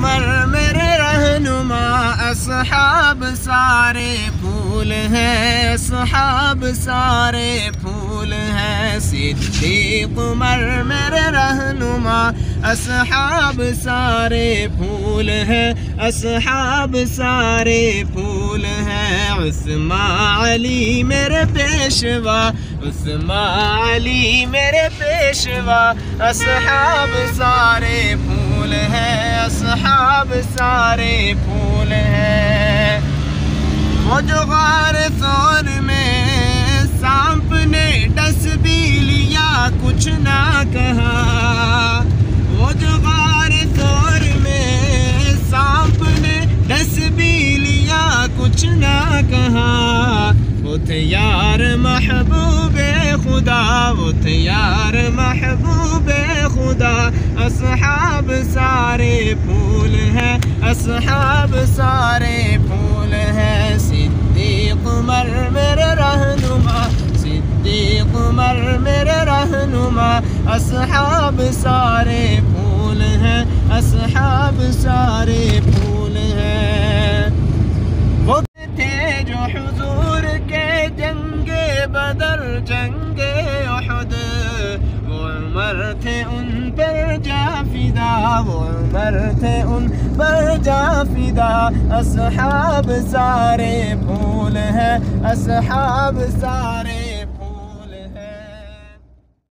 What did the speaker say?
عمر میرے رہنما، اصحاب سارے پھول ہیں، اصحاب سارے پھول ہیں، صدیق عمر میرے رہنما، اصحاب سارے پھول ہیں، اصحاب سارے پھول ہیں، عثمان علی میرے پیشوا، عثمان علی میرے پیشوا، اصحاب سارے پھول ہیں، اصحاب سارے پھول ہیں۔ وہ جو غار ثور میں سانپ نے ڈس بھی لیا کچھ نہ کہا، وہ جو غار ثور میں سانپ نے ڈس بھی لیا کچھ نہ کہا، وہ تھے یار محبوب خدا، وہ تھے یار محبوب خدا، اصحاب سارے پھول ہیں، اصحاب سارے پھول ہیں، صدیق عمر میرے رہنما، صدیق عمر میرے رہنما، اصحاب سارے پھول ہیں، اصحاب سارے پھول ہیں۔ وہ تھے جو حضور کے جنگ بدر جنگ احد، وہ عمر تھے ان پر جا فدا، وہ عمر تھے ان پر جا فدا، اصحاب سارے پھول ہیں، اصحاب سارے